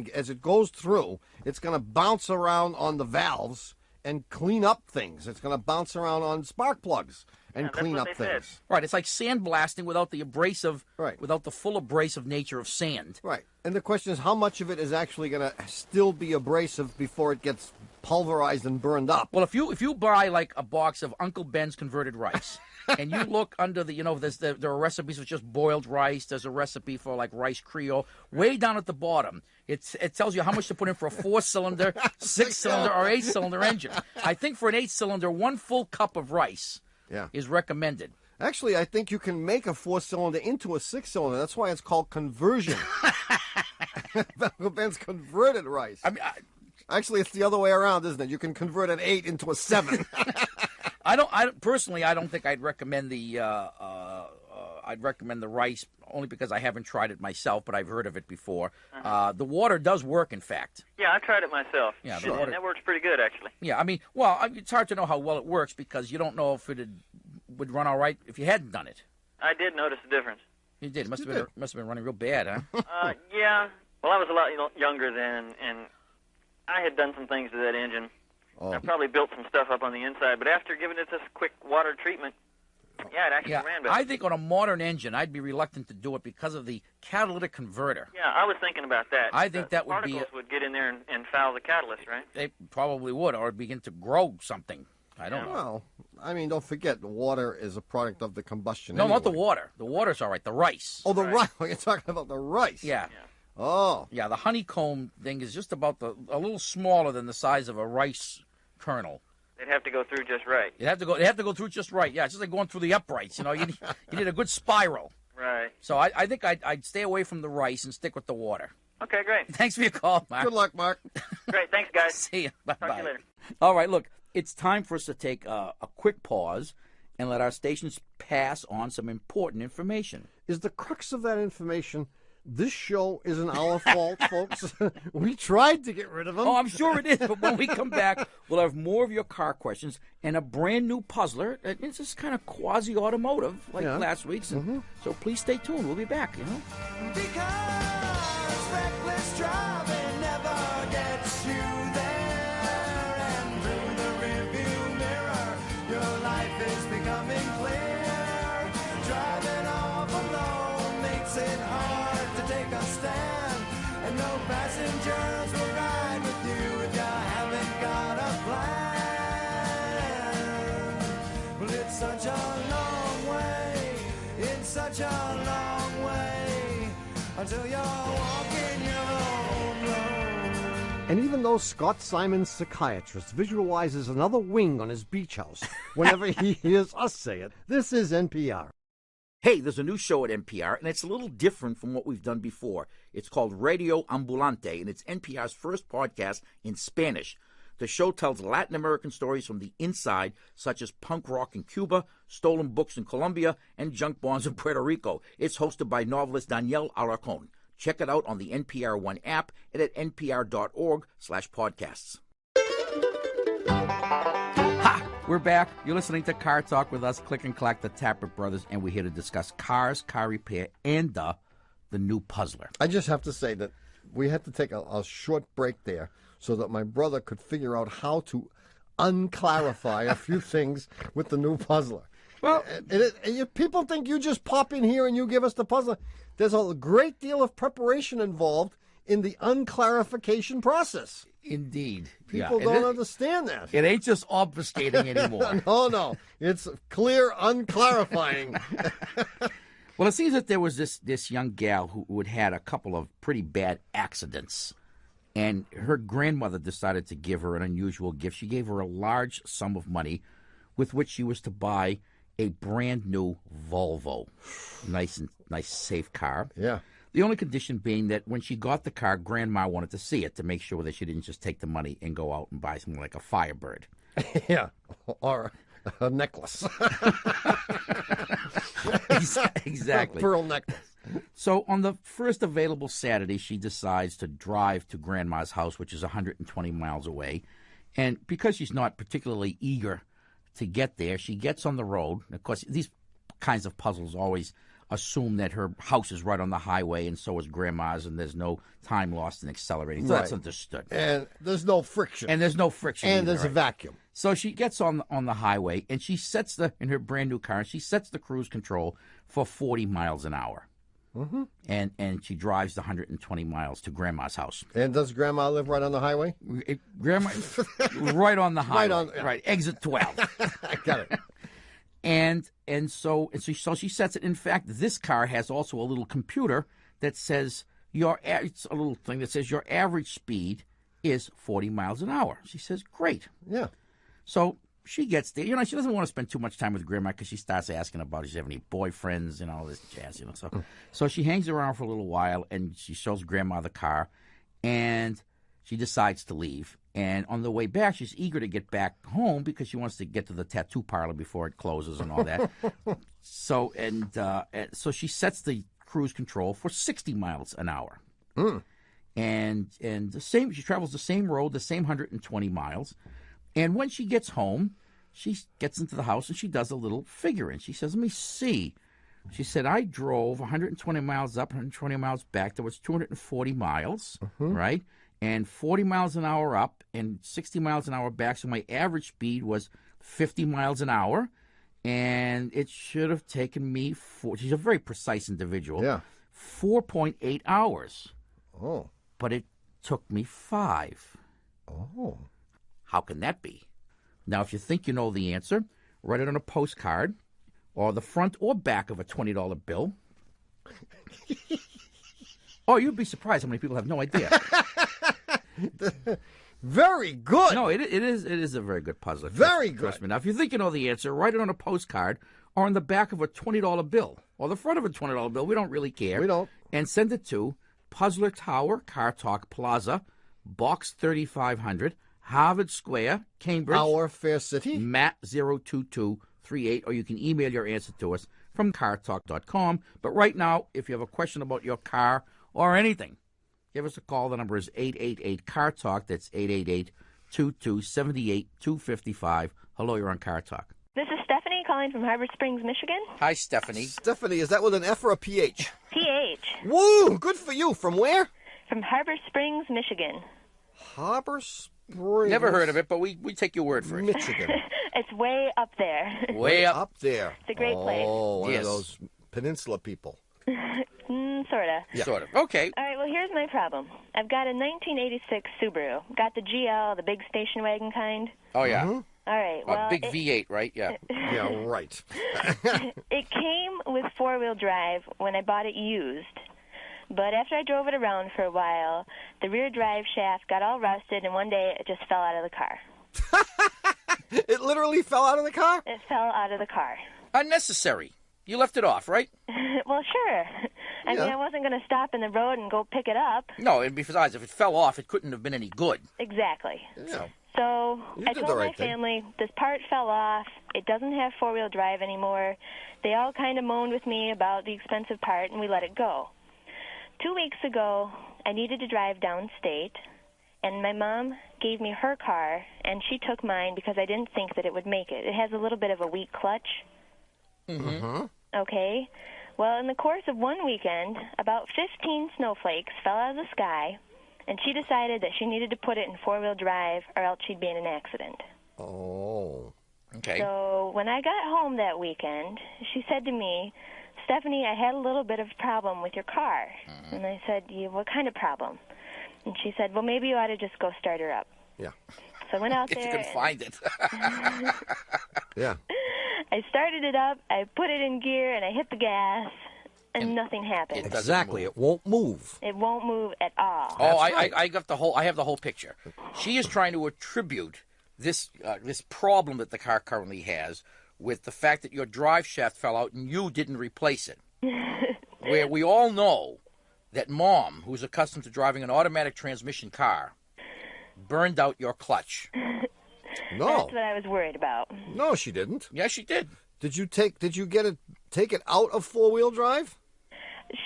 through, it's going to bounce around on the valves and clean up things. It's going to bounce around on spark plugs and Yeah, that's clean what up they said. things. Right, it's like sandblasting without the abrasive, Right. without the full abrasive nature of sand. Right. And the question is how much of it is actually going to still be abrasive before it gets pulverized and burned up. Well, if you buy like a box of Uncle Ben's converted rice, and you look under there are recipes for just boiled rice. There's a recipe for like rice Creole. Way down at the bottom, it tells you how much to put in for a 4-cylinder, 6-cylinder, or 8-cylinder engine. I think for an 8-cylinder, 1 full cup of rice Yeah. is recommended. Actually, I think you can make a 4-cylinder into a 6-cylinder. That's why it's called conversion. Uncle Ben's converted rice. I mean, Actually, it's the other way around, isn't it? You can convert an 8 into a 7. Personally, I don't think I'd recommend the rice only because I haven't tried it myself, but I've heard of it before. The water does work, in fact. Yeah, I tried it myself. Yeah, and, and that works pretty good, actually. Yeah, I mean, it's hard to know how well it works because you don't know if it would run all right if you hadn't done it. I did notice the difference. You did. Must have been running real bad, huh? Yeah. Well, I was a lot younger then, and I had done some things to that engine. Oh. I probably built some stuff up on the inside, but after giving it this quick water treatment, yeah, it actually ran better. I think on a modern engine, I'd be reluctant to do it because of the catalytic converter. Yeah, I was thinking about that. I think that would be particles would get in there and foul the catalyst, right? They probably would, or begin to grow something. I don't know. Well, I mean, don't forget, water is a product of the combustion. No, not the anyway. water. The water's all right. The rice. Oh, the rice. You're talking about the rice. Yeah. Oh. Yeah, the honeycomb thing is just about a little smaller than the size of a rice kernel. They'd have to go through just right. They have to go through just right. Yeah, it's just like going through the uprights. You need a good spiral. Right. So I think I'd stay away from the rice and stick with the water. Okay, great. Thanks for your call, Mark. Good luck, Mark. Great. Thanks, guys. See you. Bye-bye. Talk to you later. All right, look, it's time for us to take a quick pause and let our stations pass on some important information. Is the crux of that information, this show isn't our fault, folks? We tried to get rid of them. Oh, I'm sure it is, but when we come back, we'll have more of your car questions and a brand new puzzler. It's just kind of quasi-automotive, like last week's. So please stay tuned. We'll be back, Because reckless driving never gets you there, and through the rearview mirror, your life is becoming clear. Driving off alone makes it hard to take a stand, and no passengers will ride with you if you haven't got a plan. Well, it's such a long way, it's such a long way, until you're walking your own road. And even though Scott Simon's psychiatrist visualizes another wing on his beach house whenever he hears us say it, this is NPR. Hey, there's a new show at NPR, and it's a little different from what we've done before. It's called Radio Ambulante, and it's NPR's first podcast in Spanish. The show tells Latin American stories from the inside, such as punk rock in Cuba, stolen books in Colombia, and junk bonds in Puerto Rico. It's hosted by novelist Daniel Alarcón. Check it out on the NPR One app and at npr.org/podcasts. Ha! We're back. You're listening to Car Talk with us, Click and Clack, the Tappert Brothers, and we're here to discuss cars, car repair, and the new puzzler. I just have to say that we had to take a short break there so that my brother could figure out how to unclarify a few things with the new puzzler. Well, people think you just pop in here and you give us the puzzler. There's a great deal of preparation involved in the unclarification process. Indeed. People don't understand that. It ain't just obfuscating anymore. No. It's clear unclarifying. Well, it seems that there was this young gal who had a couple of pretty bad accidents. And her grandmother decided to give her an unusual gift. She gave her a large sum of money with which she was to buy a brand new Volvo. Nice, safe car. Yeah. The only condition being that when she got the car, Grandma wanted to see it to make sure that she didn't just take the money and go out and buy something like a Firebird. Yeah, or a necklace. Exactly. A pearl necklace. So on the first available Saturday, she decides to drive to Grandma's house, which is 120 miles away. And because she's not particularly eager to get there, she gets on the road. Of course, these kinds of puzzles always assume that her house is right on the highway, and so is Grandma's, and there's no time lost in accelerating. So that's understood. And there's no friction. And there's no friction. And either, there's a vacuum. So she gets on the highway, and she sets in her brand new car, she sets the cruise control for 40 miles an hour. Mm-hmm. And she drives the 120 miles to Grandma's house. And does Grandma live right on the highway? Grandma, right on the highway. Yeah. Right, exit 12. I got it. And so she sets it. In fact, this car has also a little computer that says it's a little thing that says your average speed is 40 miles an hour. She says, great. Yeah. So she gets there. She doesn't want to spend too much time with Grandma because she starts asking about does she have any boyfriends and all this jazz, So she hangs around for a little while, and she shows Grandma the car, and she decides to leave. And on the way back, she's eager to get back home because she wants to get to the tattoo parlor before it closes and all that. So she sets the cruise control for 60 miles an hour. Mm. And she travels the same road, the same 120 miles. And when she gets home, she gets into the house and she does a little figuring. She says, let me see. She said, I drove 120 miles up, 120 miles back. There was 240 miles, right? And 40 miles an hour up and 60 miles an hour back. So my average speed was 50 miles an hour. And it should have taken me, she's a very precise individual, 4.8 hours. Oh. But it took me 5. Oh. How can that be? Now, if you think you know the answer, write it on a postcard or the front or back of a $20 bill. Oh, you'd be surprised how many people have no idea. Very good. No, it is a very good puzzle. Very good. Trust me. Now, if you think you know the answer, write it on a postcard or on the back of a $20 bill or the front of a $20 bill. We don't really care. We don't. And send it to Puzzler Tower, Car Talk Plaza, Box 3500, Harvard Square, Cambridge. Our Fair City. Matt 02238, or you can email your answer to us from cartalk.com. But right now, if you have a question about your car or anything, give us a call. The number is 888-CAR-TALK. That's 888-2278-255. Hello, you're on Car Talk. This is Stephanie calling from Harbor Springs, Michigan. Hi, Stephanie. Stephanie, is that with an F or a PH? PH. Woo! Good for you. From where? From Harbor Springs, Michigan. Harbor Springs. Never heard of it, but we take your word for it. Michigan. It's way up there. Way up. Up there. It's a great place. Oh, one Yes. of those peninsula people. Sorta. Yeah. Sort of. Okay. All right, well, here's my problem. I've got a 1986 Subaru. Got the GL, the big station wagon kind. Oh, yeah. Mm-hmm. All right, well... Big V8, right? Yeah. Yeah, right. It came with four-wheel drive when I bought it used. But after I drove it around for a while, the rear drive shaft got all rusted, and one day it just fell out of the car. It literally fell out of the car? It fell out of the car. Unnecessary. You left it off, right? Well, sure. I mean, I wasn't going to stop in the road and go pick it up. No, and besides, if it fell off, it couldn't have been any good. Exactly. Yeah. So You I did told the right my thing. family, this part fell off. It doesn't have four-wheel drive anymore. They all kind of moaned with me about the expensive part, and we let it go. 2 weeks ago, I needed to drive downstate, and my mom gave me her car, and she took mine because I didn't think that it would make it. It has a little bit of a weak clutch. Mm-hmm. Okay. Well, in the course of one weekend, about 15 snowflakes fell out of the sky, and she decided that she needed to put it in four-wheel drive or else she'd be in an accident. Oh. Okay. So when I got home that weekend, she said to me, Stephanie, I had a little bit of problem with your car. Mm-hmm. And I said, yeah, what kind of problem? And she said, well, maybe you ought to just go start her up. Yeah. So I went out If there. you can find it. Yeah. I started it up, I put it in gear, and I hit the gas, and nothing happened. It doesn't Exactly. move. It won't move. It won't move at all. Oh, right. I got the whole. I have the whole picture. She is trying to attribute this problem that the car currently has with the fact that your drive shaft fell out and you didn't replace it. Where we all know that Mom, who's accustomed to driving an automatic transmission car, burned out your clutch. No. That's what I was worried about. No, she didn't. Yes, she did. Did you take it out of four-wheel drive?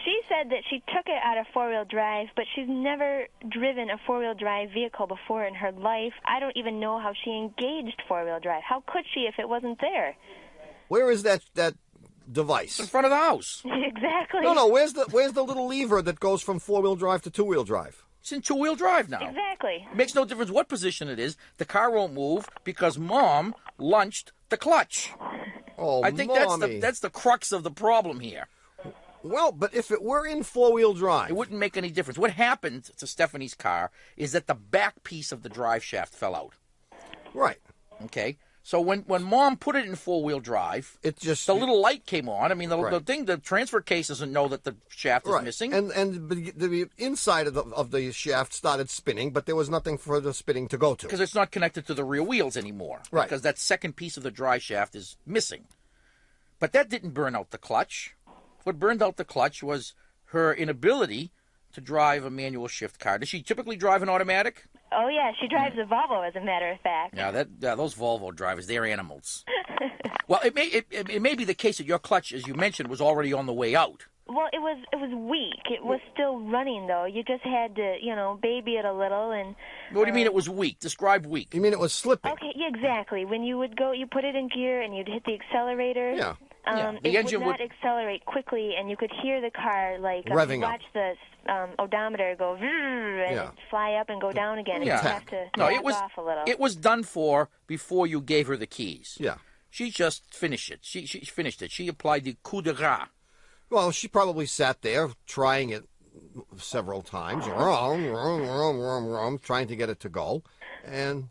She said that she took it out of four-wheel drive, but she's never driven a four-wheel drive vehicle before in her life. I don't even know how she engaged four-wheel drive. How could she if it wasn't there? Where is that In device? front of the house. Exactly. No. Where's the little lever that goes from four-wheel drive to two-wheel drive? It's in two-wheel drive now. Exactly. It makes no difference what position it is. The car won't move because Mom lunched the clutch. Oh, I think Mommy. that's the crux of the problem here. Well, but if it were in four-wheel drive, It wouldn't make any difference. What happened to Stephanie's car is that the back piece of the drive shaft fell out. right? Okay? So when Mom put it in four-wheel drive, It just the little light came on. I mean, the Right. the transfer case doesn't know that the shaft is right, missing. and the inside of the shaft started spinning, but there was nothing for the spinning to go to. Because it's not connected to the rear wheels anymore. Right. Because that second piece of the drive shaft is missing. But that didn't burn out the clutch. What burned out the clutch was her inability to drive a manual shift car. Does she typically drive an automatic? Oh, yeah, she drives a Volvo, as a matter of fact. Yeah, those Volvo drivers, they're animals. Well, it may be the case that your clutch, as you mentioned, was already on the way out. Well, it was weak. It was still running, though. You just had to, baby it a little. And What do you mean it was weak? Describe weak. You mean it was slipping? Okay, yeah, exactly. When you would go, you put it in gear and you'd hit the accelerator. Yeah. Yeah, the it engine would not accelerate quickly, and you could hear the car Revving you up. watch the odometer go vrrr, and Yeah. it'd fly up and go down again. And Yeah. you'd have to No, back off a little. it was done for before you gave her the keys. Yeah. She just finished it. She finished it. She applied the coup de grace. Well, she probably sat there trying it several times, trying to get it to go, and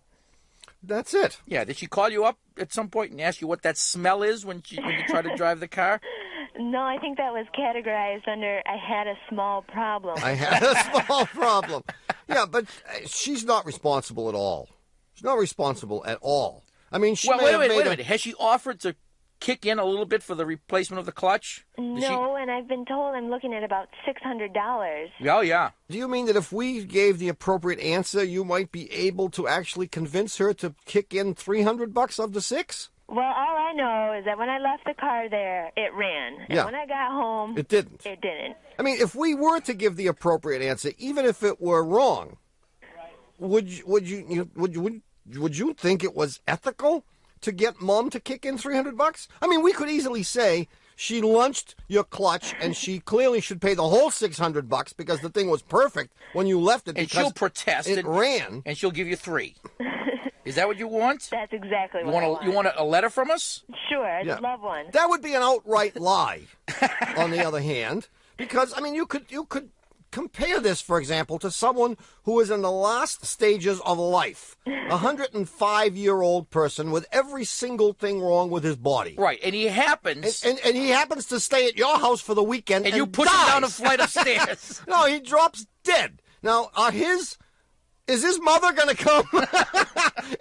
that's it. Yeah, did she call you up at some point and ask you what that smell is when you try to drive the car? No, I think that was categorized under I had a small problem. I had a small problem. Yeah, but she's not responsible at all. She's not responsible at all. I mean, she may have wait made a minute. Has she offered to kick in a little bit for the replacement of the clutch? No, and I've been told I'm looking at about $600. Oh, yeah. Do you mean that if we gave the appropriate answer, you might be able to actually convince her to kick in $300 of the $600? Well, all I know is that when I left the car there, it ran. And Yeah. when I got home, It didn't. It didn't. I mean, if we were to give the appropriate answer, even if it were wrong, would you think it was ethical to get Mom to kick in $300? I mean, we could easily say she lunched your clutch, and she clearly should pay the whole $600 because the thing was perfect when you left it. And because she'll protest. It ran, and she'll give you $3. Is that what you want? That's exactly You what I want. want. You want a letter from us? Sure, I'd Yeah. love one. That would be an outright lie. On the other hand, because I mean, you could compare this, for example, to someone who is in the last stages of life, a 105-year-old person with every single thing wrong with his body. Right, and he happens. And he happens to stay at your house for the weekend, and you push him dies. down a flight of stairs. No, he drops dead. Now, is his mother going to come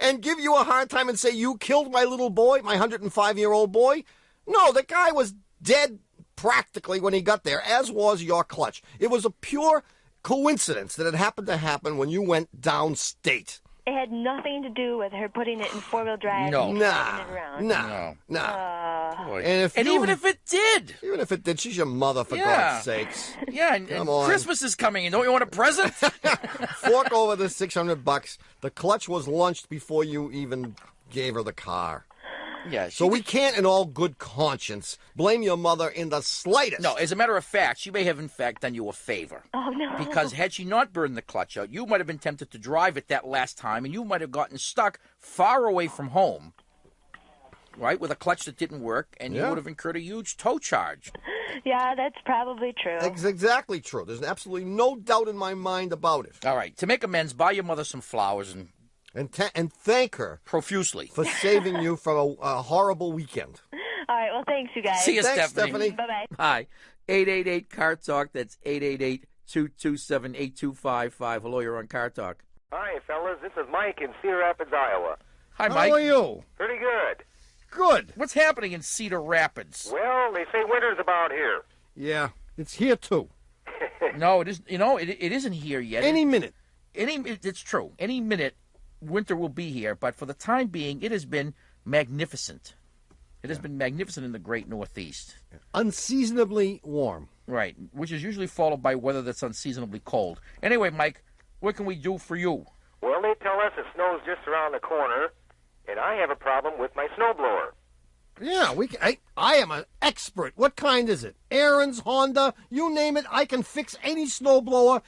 and give you a hard time and say, you killed my little boy, my 105-year-old boy? No, the guy was dead practically when he got there, as was your clutch. It was a pure coincidence that it happened to happen when you went downstate. It had nothing to do with her putting it in four-wheel drive No. and driving it around. Nah. Boy. And even if it did. Even if it did, she's your mother, for Yeah. God's sakes. Yeah, and Come on. Christmas is coming, and don't you want a present? Fork over the $600. The clutch was lunched before you even gave her the car. Yeah. So we can't, in all good conscience, blame your mother in the slightest. No, as a matter of fact, she may have in fact done you a favor. Oh, no. Because had she not burned the clutch out, you might have been tempted to drive it that last time, and you might have gotten stuck far away from home, right, with a clutch that didn't work, and you Yeah. would have incurred a huge tow charge. Yeah, that's probably true. It's exactly true. There's absolutely no doubt in my mind about it. All right, to make amends, buy your mother some flowers and And thank her profusely for saving you from a horrible weekend. All right, well, thanks, you guys. See you, Thanks, Stephanie. Bye-bye. Hi. 888-CAR TALK. That's 888-227-8255. Hello, you're on Car Talk. Hi, fellas. This is Mike in Cedar Rapids, Iowa. Hi, Mike. How are you? Pretty good. Good. What's happening in Cedar Rapids? Well, they say winter's about here. Yeah, it's here too. No, it isn't. You know, it isn't here yet. Any minute. It's true. Any minute, winter will be here. But for the time being, it has been magnificent. It has been magnificent in the great Northeast. Unseasonably warm. Right, which is usually followed by weather that's unseasonably cold. Anyway, Mike, what can we do for you? Well, they tell us it snows just around the corner, and I have a problem with my snowblower. Yeah, I am an expert. What kind is it? Aaron's, Honda, you name it. I can fix any snowblower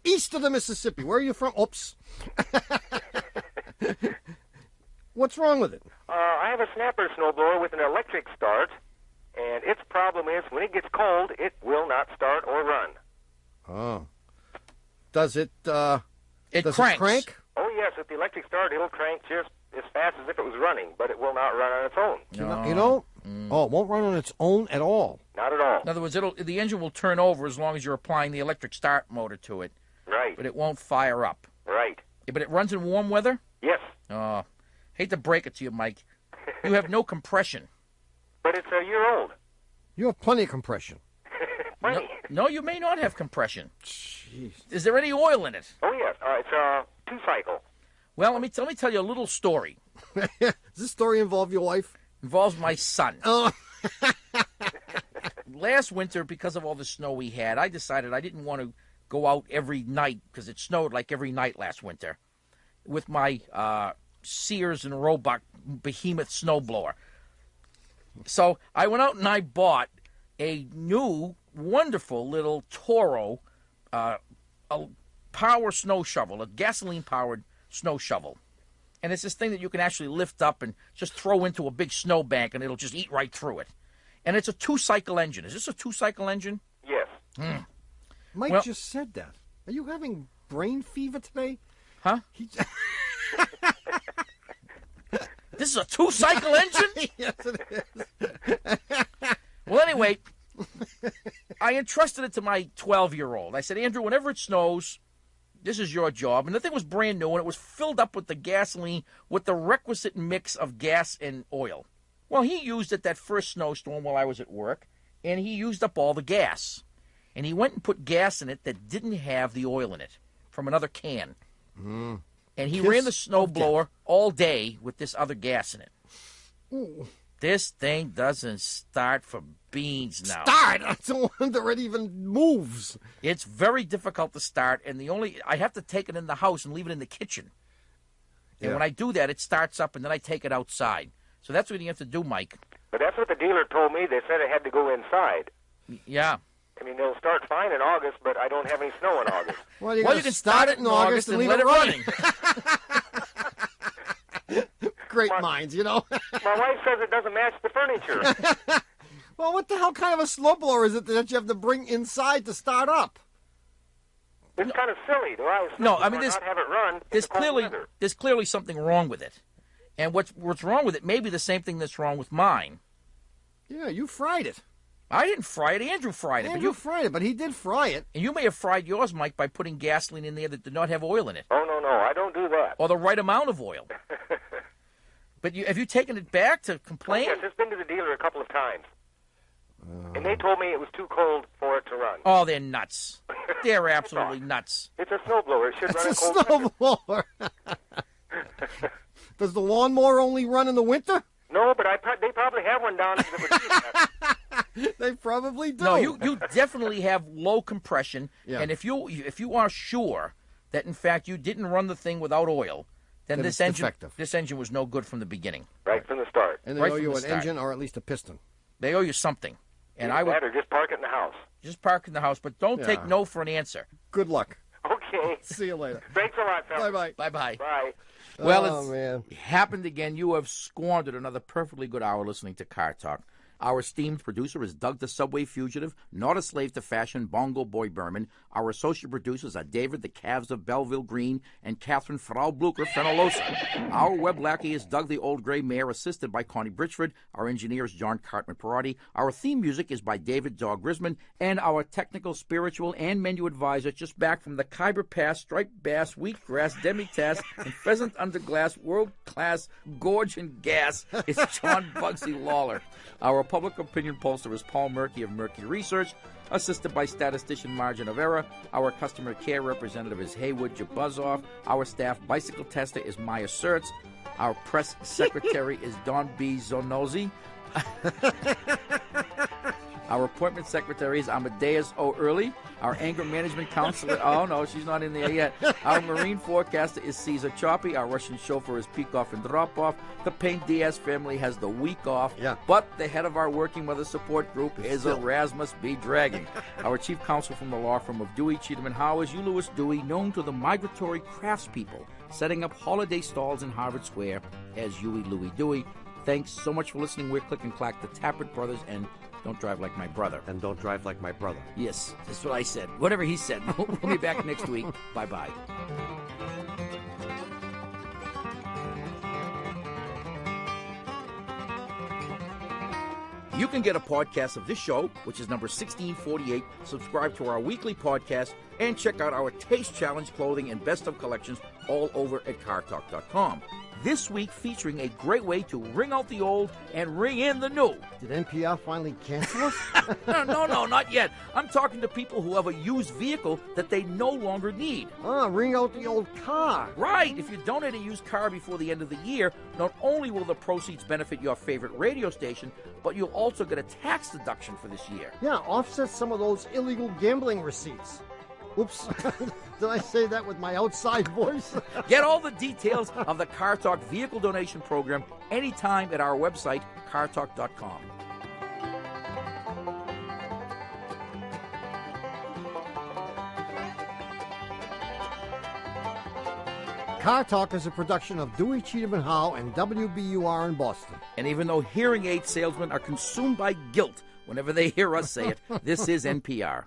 east of the Mississippi. Where are you from? Oops. What's wrong with it? I have a snapper snowblower with an electric start, and its problem is when it gets cold, it will not start or run. Oh. Does it, It does cranks. it crank? Oh, yes, with the electric start, it'll crank just as fast as if it was running, but it will not run on its own. You know? Oh, it won't run on its own at all. Not at all. In other words, the engine will turn over as long as you're applying the electric start motor to it, Right, but it won't fire up. right. But it runs in warm weather? Yes, Hate to break it to you, Mike. You have no compression. but it's a year old. You have plenty of compression. Plenty. No, you may not have compression. Jeez. Is there any oil in it? Oh, yes. It's a two-cycle. Well, let me tell you a little story. Does this story involve your wife? Involves my son. Oh. Last winter, because of all the snow we had, I decided I didn't want to go out every night, because it snowed like every night last winter, with my Sears and Roebuck behemoth snowblower. So I went out and I bought a new, wonderful little Toro a power snow shovel, a gasoline-powered snow shovel. And it's this thing that you can actually lift up and just throw into a big snowbank, and it'll just eat right through it. And it's a two-cycle engine. Is this a two-cycle engine? Yes. Mike Well- just said that. Are you having brain fever today? Huh? This is a two-cycle engine? Yes, it is. Well, anyway, entrusted it to my 12-year-old. I said, Andrew, whenever it snows, this is your job. And the thing was brand new, and it was filled up with the gasoline with the requisite mix of gas and oil. Well, he used it that first snowstorm while I was at work, and he used up all the gas. And he went and put gas in it that didn't have the oil in it from another can. And he ran the snowblower all day with this other gas in it. Ooh. This thing doesn't start for beans now. Start? I don't wonder it even moves. It's very difficult to start, and I have to take it in the house and leave it in the kitchen. And when I do that, it starts up, and then I take it outside. So that's what you have to do, Mike. But that's what the dealer told me. They said it had to go inside. Yeah. I mean, they'll start fine in August, but I don't have any snow in August. Well, you can start it in August and leave it running. Great minds, you know. My wife says it doesn't match the furniture. Well, what the hell kind of a snowblower is it that you have to bring inside to start up? It's kind of silly. Do I? No, I mean, not have it run. There's clearly something wrong with it. And what's wrong with it may be the same thing that's wrong with mine. Yeah, you fried it. I didn't fry it. Andrew fried it. Andrew fried it, but he did fry it. And you may have fried yours, Mike, by putting gasoline in there that did not have oil in it. Oh, no, I don't do that. Or the right amount of oil. But have you taken it back to complain? Yes, it's been to the dealer a couple of times. And they told me it was too cold for it to run. Oh, they're nuts. They're absolutely nuts. It's a snowblower. It should run in It's cold a snowblower. Does the lawnmower only run in the winter? No, but they probably have one down in the They probably do. No, you definitely have low compression. Yeah. And if you are sure that, in fact, you didn't run the thing without oil, then this engine was no good from the beginning. Right from the start. And they owe you an engine or at least a piston. They owe you something. And I would or just park it in the house. Just park in the house, but don't take no for an answer. Good luck. Okay. See you later. Thanks a lot, fellas. Bye-bye. Bye-bye. Bye. Well, man. It happened again. You have squandered another perfectly good hour listening to Car Talk. Our esteemed producer is Doug the Subway Fugitive, not a slave to fashion, Bongo Boy Berman. Our associate producers are David the Calves of Belleville Green and Catherine Frau Blucher Fenolosa. Our web lackey is Doug the Old Gray Mare, assisted by Connie Bridgeford. Our engineer is John Cartman Parati. Our theme music is by David Dog Grisman. And our technical, spiritual, and menu advisor, just back from the Khyber Pass, striped bass, wheatgrass, demi-tasse, and pheasant under glass, world-class gorge and gas, is John Bugsy Lawler. Our public opinion pollster is Paul Murky of Murky Research, assisted by statistician Margin of Error. Our customer care representative is Haywood Jabuzoff. Our staff bicycle tester is Maya Sertz. Our press secretary is Don B. Zonozzi. Our appointment secretary is Amadeus O. Early. Our anger management counselor, oh no, she's not in there yet. Our marine forecaster is Caesar Choppy. Our Russian chauffeur is Peekoff and Dropoff. The Payne Diaz family has the week off. Yeah. But the head of our working mother support group is Erasmus B. Dragon. Our chief counsel from the law firm of Dewey, Cheatham and Howe is Ulysses Dewey, known to the migratory craftspeople, setting up holiday stalls in Harvard Square as Huey Louie Dewey. Thanks so much for listening. We're Click and Clack, the Tappert Brothers, and don't drive like my brother. And don't drive like my brother. Yes, that's what I said. Whatever he said. We'll be back next week. Bye-bye. You can get a podcast of this show, which is number 1648, subscribe to our weekly podcast, and check out our Taste Challenge clothing and best of collections all over at cartalk.com. This week featuring a great way to ring out the old and ring in the new. Did NPR finally cancel us? No, not yet. I'm talking to people who have a used vehicle that they no longer need. Ring out the old car. Right. If you donate a used car before the end of the year, not only will the proceeds benefit your favorite radio station, but you'll also get a tax deduction for this year. Yeah, offset some of those illegal gambling receipts. Oops. Did I say that with my outside voice? Get all the details of the Car Talk Vehicle Donation Program anytime at our website, cartalk.com. Car Talk is a production of Dewey, Cheatham and Howe and WBUR in Boston. And even though hearing aid salesmen are consumed by guilt whenever they hear us say it, this is NPR.